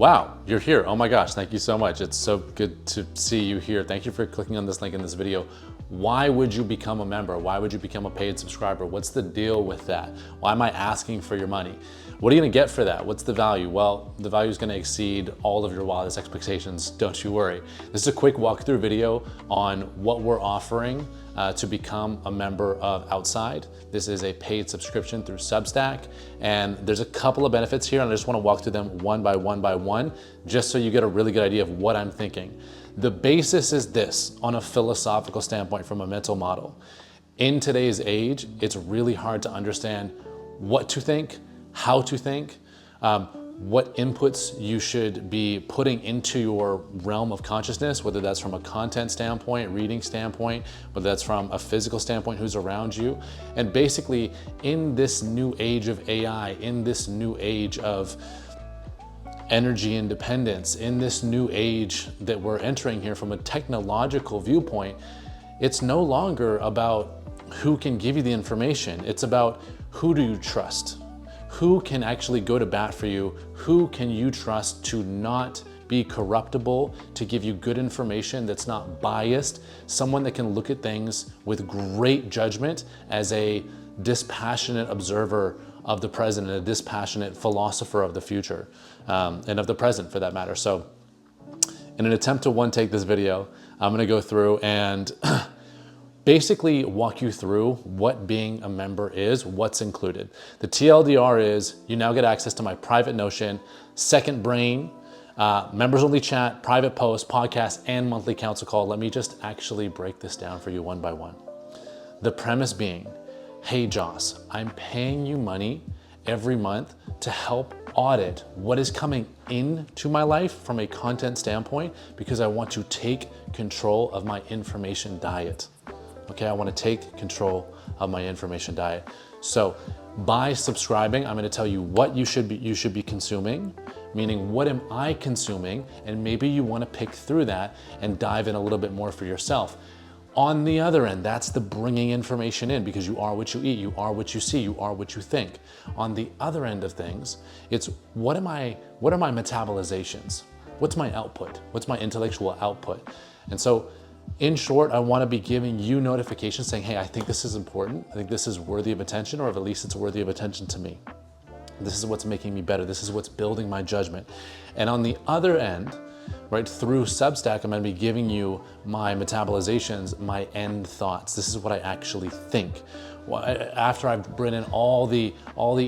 Wow, you're here. Oh my gosh, thank you so much. It's so good to see you here. Thank you for clicking on this link in this video. Why would you become a member? Why would you become a paid subscriber? What's the deal with that? Why am I asking for your money? What are you gonna get for that? What's the value? Well, the value is gonna exceed all of your wildest expectations, don't you worry. This is a quick walkthrough video on what we're offering to become a member of Outside. This is a paid subscription through Substack, and there's a couple of benefits here, and I just wanna walk through them one by one, just so you get a really good idea of what I'm thinking. The basis is this, on a philosophical standpoint from a mental model. In today's age, it's really hard to understand what to think, how to think, what inputs you should be putting into your realm of consciousness, whether that's from a content standpoint, reading standpoint, whether that's from a physical standpoint, who's around you. And basically, in this new age of AI, in this new age of energy independence, in this new age that we're entering here from a technological viewpoint, it's no longer about who can give you the information. It's about who do you trust? Who can actually go to bat for you? Who can you trust to not be corruptible, to give you good information that's not biased, someone that can look at things with great judgment as a dispassionate observer of the present and a dispassionate philosopher of the future, and of the present for that matter. So in an attempt to one take this video, I'm gonna go through and basically walk you through what being a member is, what's included. The TLDR is you now get access to my private Notion, second brain, members only chat, private posts, podcasts, and monthly council call. Let me just actually break this down for you one by one. The premise being, hey Joss, I'm paying you money every month to help audit what is coming into my life from a content standpoint because I want to take control of my information diet. Okay, I want to take control of my information diet. So by subscribing, I'm going to tell you what you should be consuming, meaning what am I consuming, and maybe you want to pick through that and dive in a little bit more for yourself. On the other end, that's the bringing information in because you are what you eat, you are what you see, you are what you think. On the other end of things, it's what are my metabolizations? What's my output? What's my intellectual output? And so in short, I want to be giving you notifications saying, hey, I think this is important. I think this is worthy of attention, or at least it's worthy of attention to me. This is what's making me better. This is what's building my judgment. And on the other end, right, through Substack, I'm going to be giving you my metabolizations, my end thoughts. This is what I actually think. After I've written in all the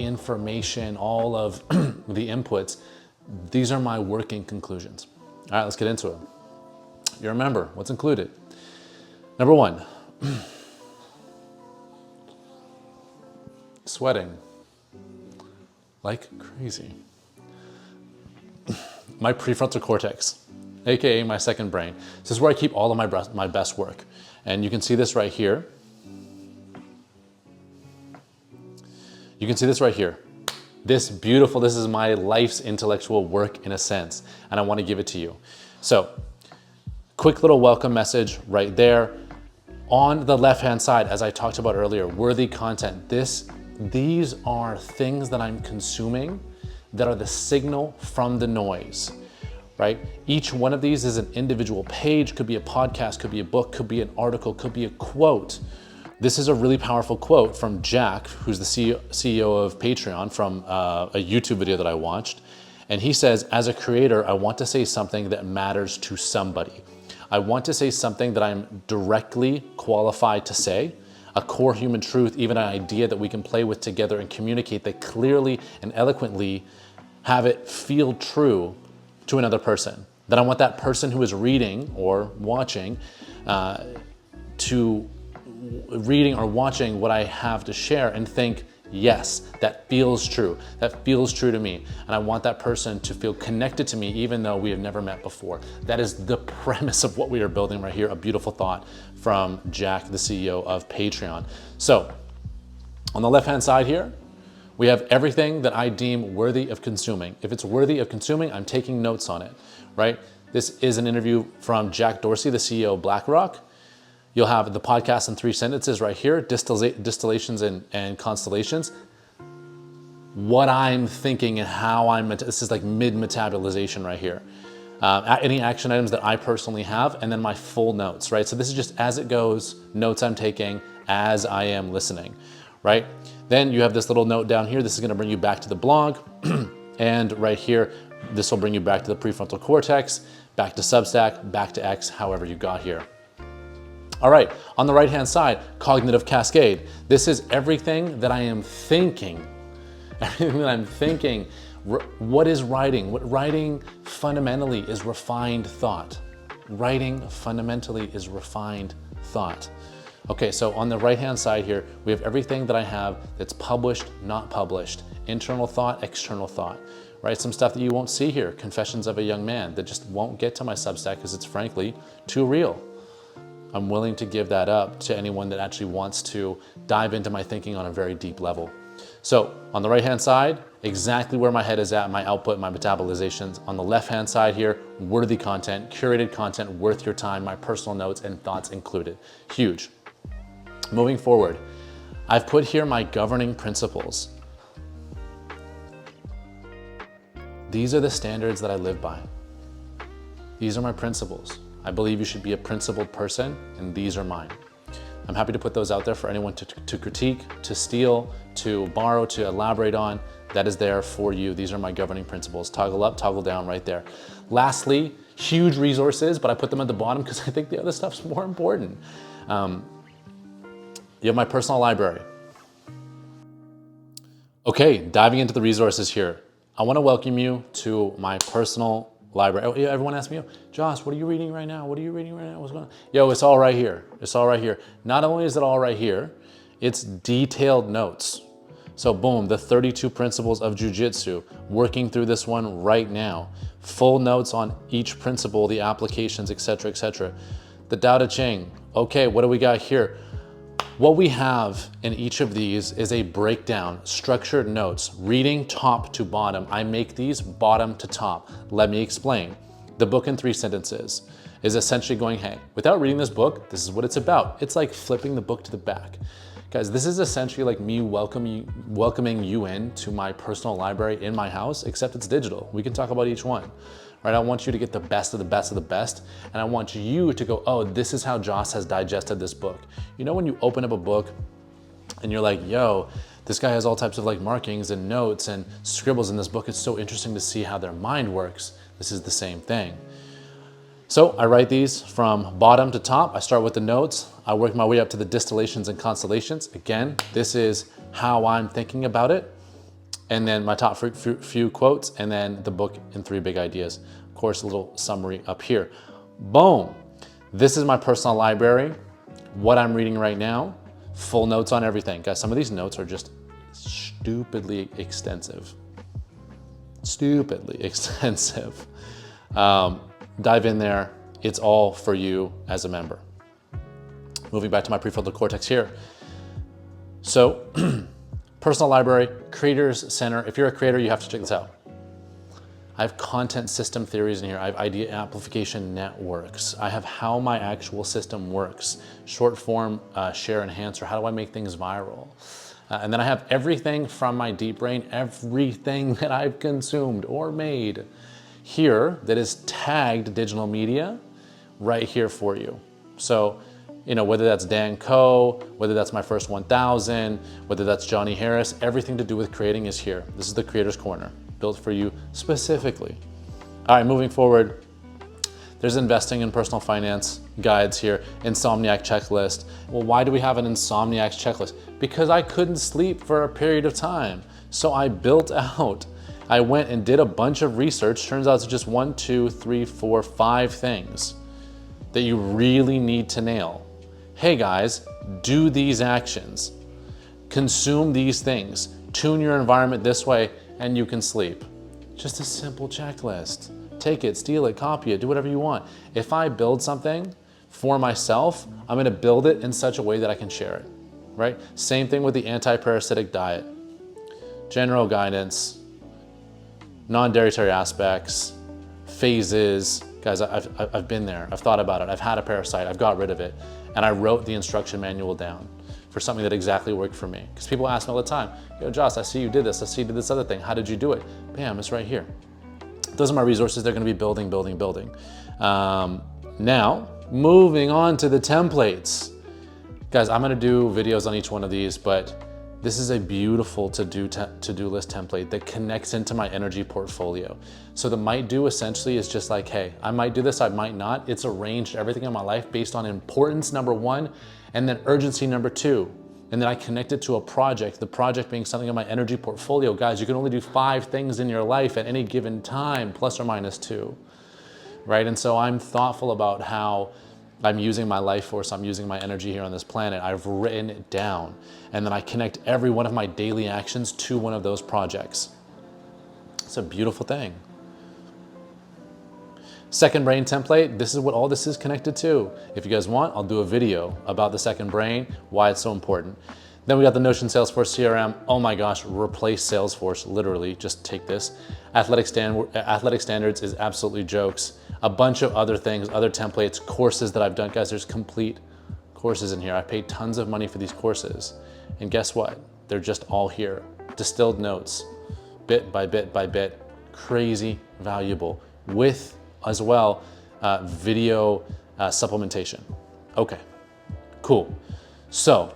information, all of the inputs, these are my working conclusions. All right, let's get into it. You're a member. What's included? Number one, sweating like crazy. My prefrontal cortex, AKA my second brain. This is where I keep all of my best work. And you can see this right here. You can see this right here. This is my life's intellectual work in a sense, and I want to give it to you. So, quick little welcome message right there. On the left-hand side, as I talked about earlier, worthy content. These are things that I'm consuming that are the signal from the noise, right? Each one of these is an individual page, could be a podcast, could be a book, could be an article, could be a quote. This is a really powerful quote from Jack, who's the CEO of Patreon, from a YouTube video that I watched. And he says, as a creator, I want to say something that matters to somebody. I want to say something that I'm directly qualified to say, a core human truth, even an idea that we can play with together and communicate that clearly and eloquently, have it feel true to another person. That I want that person who is reading or watching reading or watching what I have to share and think, yes, that feels true. That feels true to me. And I want that person to feel connected to me even though we have never met before. That is the premise of what we are building right here. A beautiful thought from Jack, the CEO of Patreon. So on the left-hand side here, we have everything that I deem worthy of consuming. If it's worthy of consuming, I'm taking notes on it, right? This is an interview from Jack Dorsey, the CEO of BlackRock. You'll have the podcast in 3 sentences right here, distillations and constellations. what I'm thinking and how this is like mid-metabolization right here. Any action items that I personally have, and then my full notes, right? So this is just as it goes, notes I'm taking as I am listening, right? Then you have this little note down here. This is gonna bring you back to the blog. And right here, this will bring you back to the prefrontal cortex, back to Substack, back to X, however you got here. All right, on the right-hand side, cognitive cascade. This is everything that I am thinking, everything that I'm thinking. What is writing? What writing fundamentally is refined thought. Writing fundamentally is refined thought. Okay, so on the right-hand side here, we have everything that I have that's published, not published, internal thought, external thought, right? Some stuff that you won't see here, Confessions of a Young Man, that just won't get to my Substack because it's frankly too real. I'm willing to give that up to anyone that actually wants to dive into my thinking on a very deep level. So on the right-hand side, exactly where my head is at, my output, my metabolizations. On the left-hand side here, worthy content, curated content, worth your time, my personal notes and thoughts included. Huge. Moving forward, I've put here my governing principles. These are the standards that I live by. These are my principles. I believe you should be a principled person, and these are mine. I'm happy to put those out there for anyone to critique, to steal, to borrow, to elaborate on. That is there for you. These are my governing principles. Toggle up, toggle down right there. Lastly, huge resources, but I put them at the bottom because I think the other stuff's more important. You have my personal library. Okay, diving into the resources here. I want to welcome you to my personal library. Oh, yeah, everyone asks me, Josh, what are you reading right now? What are you reading right now? What's going on? Yo, it's all right here. It's all right here. Not only is it all right here, it's detailed notes. So boom, the 32 principles of jiu-jitsu, working through this one right now. Full notes on each principle, the applications, etc., etc. The Tao Te Ching. Okay, what do we got here? What we have in each of these is a breakdown, structured notes, reading top to bottom. I make these bottom to top. Let me explain. The book in 3 sentences is essentially going, hey, without reading this book, this is what it's about. It's like flipping the book to the back. Guys, this is essentially like me welcoming you in to my personal library in my house, except it's digital. We can talk about each one. Right, I want you to get the best of the best of the best, and I want you to go, oh, this is how Josh has digested this book. You know when you open up a book and you're like, yo, this guy has all types of like markings and notes and scribbles in this book. It's so interesting to see how their mind works. This is the same thing. So I write these from bottom to top. I start with the notes. I work my way up to the distillations and constellations. Again, this is how I'm thinking about it. And then my top few quotes, and then the book in 3 big ideas. Of course, a little summary up here. Boom. This is my personal library, what I'm reading right now, full notes on everything. Guys, some of these notes are just stupidly extensive. Stupidly extensive. Dive in there. It's all for you as a member. Moving back to my prefrontal cortex here. So, personal library, creators center. If you're a creator, you have to check this out. I have content system theories in here. I have idea amplification networks. I have how my actual system works. Short form, share, enhancer. How do I make things viral? And then I have everything from my deep brain, everything that I've consumed or made here that is tagged digital media right here for you. So, you know, whether that's Dan Coe, whether that's my first 1000, whether that's Johnny Harris, everything to do with creating is here. This is the Creator's Corner, built for you specifically. All right, moving forward, there's investing in personal finance guides here, Insomniac checklist. Well, why do we have an Insomniac checklist? Because I couldn't sleep for a period of time. So I built out, I went and did a bunch of research. Turns out it's just 1, 2, 3, 4, 5 things that you really need to nail. Hey guys, do these actions, consume these things, tune your environment this way, and you can sleep. Just a simple checklist. Take it, steal it, copy it, do whatever you want. If I build something for myself, I'm gonna build it in such a way that I can share it, right? Same thing with the anti-parasitic diet. General guidance, non-dietary aspects, phases. Guys, I've been there, I've thought about it, I've had a parasite, I've got rid of it, and I wrote the instruction manual down for something that exactly worked for me. Because people ask me all the time, yo, Josh, I see you did this. I see you did this other thing. How did you do it? Bam, it's right here. Those are my resources. They're going to be building, building, building. Now, moving on to the templates. Guys, I'm going to do videos on each one of these, but this is a beautiful to-do list template that connects into my energy portfolio. So the might do essentially is just like, hey, I might do this, I might not. It's arranged everything in my life based on importance, number one, and then urgency, number two. And then I connect it to a project, the project being something in my energy portfolio. Guys, you can only do 5 things in your life at any given time, plus or minus 2, right? And so I'm thoughtful about how I'm using my life force, I'm using my energy here on this planet. I've written it down, and then I connect every one of my daily actions to one of those projects. It's a beautiful thing. Second brain template, this is what all this is connected to. If you guys want, I'll do a video about the second brain, why it's so important. Then we got the Notion Salesforce CRM. Oh my gosh, replace Salesforce, literally, just take this. Athletic Standards is absolutely jokes. A bunch of other things, other templates, courses that I've done. Guys, there's complete courses in here. I paid tons of money for these courses. And guess what? They're just all here. Distilled notes, bit by bit by bit, crazy valuable, with as well video supplementation. Okay, cool. So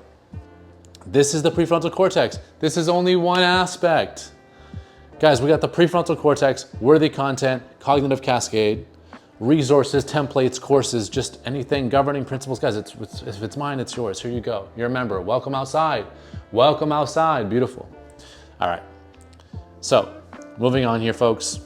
this is the prefrontal cortex. This is only one aspect. Guys, we got the prefrontal cortex, worthy content, cognitive cascade, resources, templates, courses, just anything, governing principles. Guys, if it's mine, it's yours. Here you go. You're a member. Welcome outside. Welcome outside. Beautiful. All right. So moving on here, folks.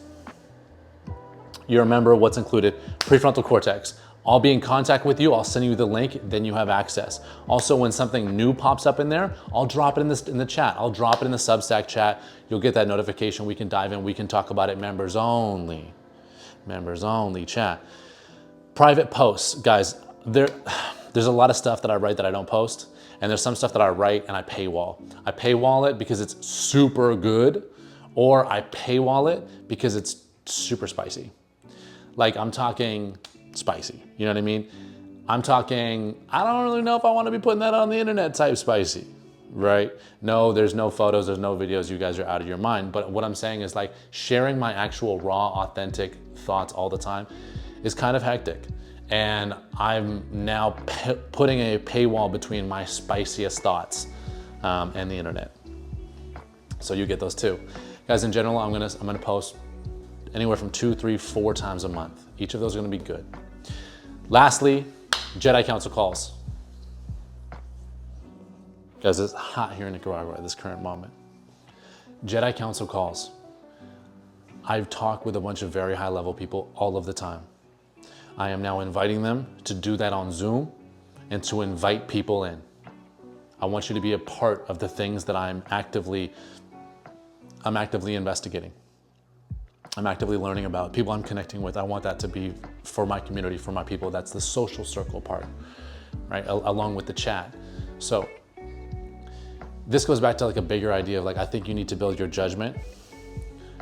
You're a member. What's included? Prefrontal cortex. I'll be in contact with you. I'll send you the link. Then you have access. Also, when something new pops up in there, I'll drop it in the chat. I'll drop it in the Substack chat. You'll get that notification. We can dive in. We can talk about it. Members only. Members only chat. Private posts, guys, there's a lot of stuff that I write that I don't post, and there's some stuff that I write and I paywall. I paywall it because it's super good, or I paywall it because it's super spicy. Like, I'm talking spicy, you know what I mean? I'm talking, I don't really know if I want to be putting that on the internet type spicy, right? No, there's no photos, there's no videos, you guys are out of your mind. But what I'm saying is, like, sharing my actual raw, authentic thoughts all the time is kind of hectic. And I'm now putting a paywall between my spiciest thoughts and the internet. So you get those too. Guys, in general, I'm gonna post anywhere from 2, 3, 4 times a month. Each of those are gonna be good. Lastly, Jedi Council calls. Guys, it's hot here in Nicaragua at this current moment. Jedi Council calls. I've talked with a bunch of very high level people all of the time. I am now inviting them to do that on Zoom and to invite people in. I want you to be a part of the things that I'm actively investigating. I'm actively learning about people I'm connecting with. I want that to be for my community, for my people. That's the social circle part, right? Along with the chat. So this goes back to like a bigger idea of like, I think you need to build your judgment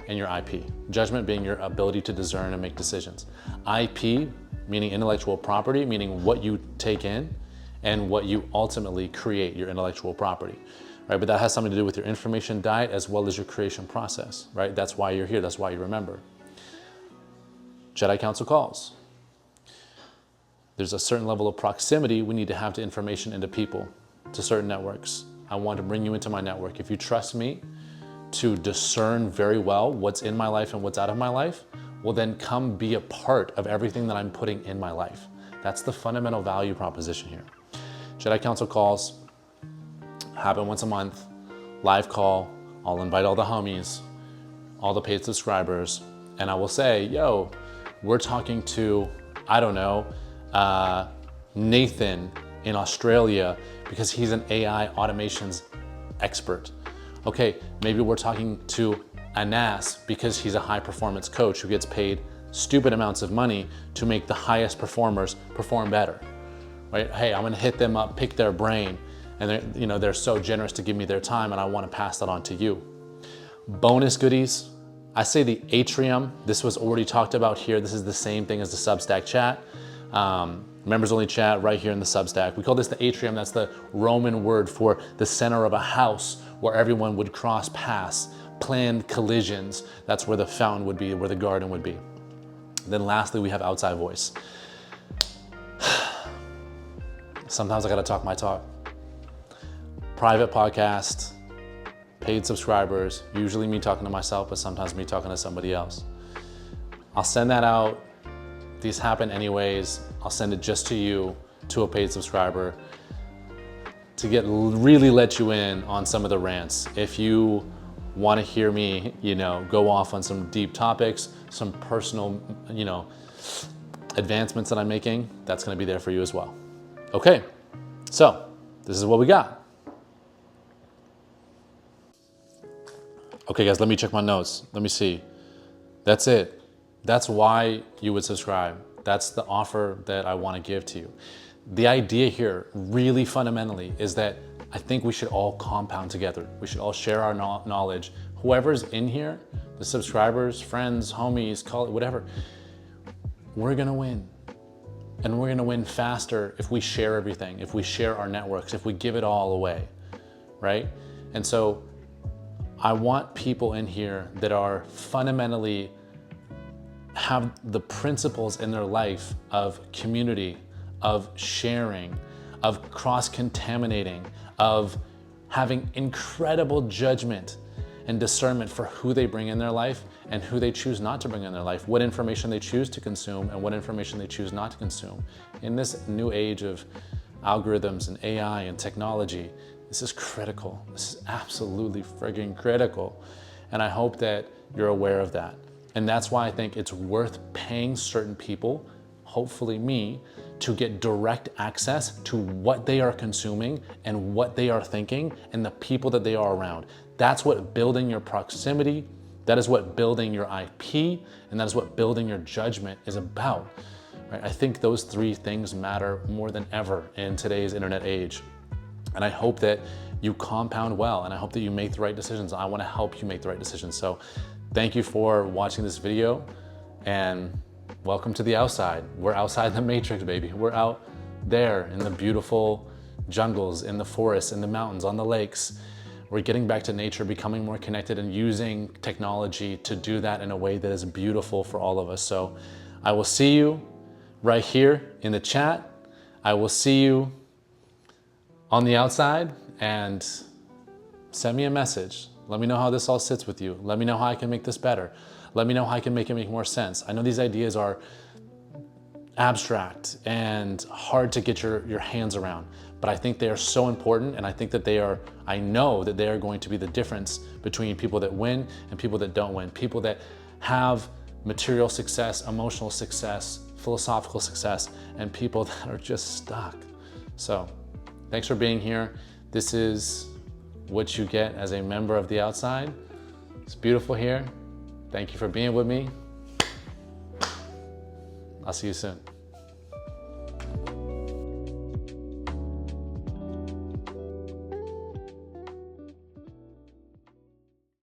and your IP. Judgment being your ability to discern and make decisions. IP, meaning intellectual property, meaning what you take in and what you ultimately create, your intellectual property, right? But that has something to do with your information diet as well as your creation process, right? That's why you're here, that's why you remember. Jedi Council calls. There's a certain level of proximity we need to have to information and to people, to certain networks. I want to bring you into my network. If you trust me to discern very well what's in my life and what's out of my life, well then come be a part of everything that I'm putting in my life. That's the fundamental value proposition here. Jedi Council calls happen once a month, live call. I'll invite all the homies, all the paid subscribers, and I will say, yo, we're talking to, I don't know, Nathan in Australia because he's an AI automations expert. Okay, maybe we're talking to Anas because he's a high performance coach who gets paid stupid amounts of money to make the highest performers perform better, right? Hey, I'm gonna hit them up, pick their brain, and they're so generous to give me their time, and I wanna pass that on to you. Bonus goodies, I say the atrium, this was already talked about here. This is the same thing as the Substack chat. members only chat right here in the Substack. We call this the atrium. That's the Roman word for the center of a house where everyone would cross paths, planned collisions. That's where the fountain would be, where the garden would be. Then lastly, we have outside voice. Sometimes I gotta talk my talk. Private podcast, paid subscribers, usually me talking to myself, but sometimes me talking to somebody else. I'll send that out. These happen anyways. I'll send it just to you, to a paid subscriber, to really let you in on some of the rants. If you want to hear me, go off on some deep topics, some personal, advancements that I'm making, that's going to be there for you as well. Okay, so this is what we got. Okay, guys, let me check my notes. Let me see. That's it. That's why you would subscribe. That's the offer that I want to give to you. The idea here, really fundamentally, is that I think we should all compound together. We should all share our knowledge. Whoever's in here, the subscribers, friends, homies, call it whatever, we're gonna win. And we're gonna win faster if we share everything, if we share our networks, if we give it all away, right? And so I want people in here that are fundamentally have the principles in their life of community, of sharing, of cross-contaminating, of having incredible judgment and discernment for who they bring in their life and who they choose not to bring in their life, what information they choose to consume and what information they choose not to consume. In this new age of algorithms and AI and technology, this is critical. This is absolutely friggin' critical. And I hope that you're aware of that. And that's why I think it's worth paying certain people, hopefully me, to get direct access to what they are consuming and what they are thinking and the people that they are around. That's what building your proximity, that is what building your IP, and that is what building your judgment is about. Right? I think those three things matter more than ever in today's internet age. And I hope that you compound well, and I hope that you make the right decisions. I want to help you make the right decisions. So thank you for watching this video, and welcome to the outside. We're outside the matrix, baby. We're out there in the beautiful jungles, in the forests, in the mountains, on the lakes. We're getting back to nature, becoming more connected, and using technology to do that in a way that is beautiful for all of us. So I will see you right here in the chat. I will see you on the outside, and send me a message. Let me know how this all sits with you. Let me know how I can make this better. Let me know how I can make it make more sense. I know these ideas are abstract and hard to get your hands around, but I think they are so important, and I think that I know that they are going to be the difference between people that win and people that don't win. People that have material success, emotional success, philosophical success, and people that are just stuck. So thanks for being here. This is what you get as a member of the outside. It's beautiful here. Thank you for being with me. I'll see you soon.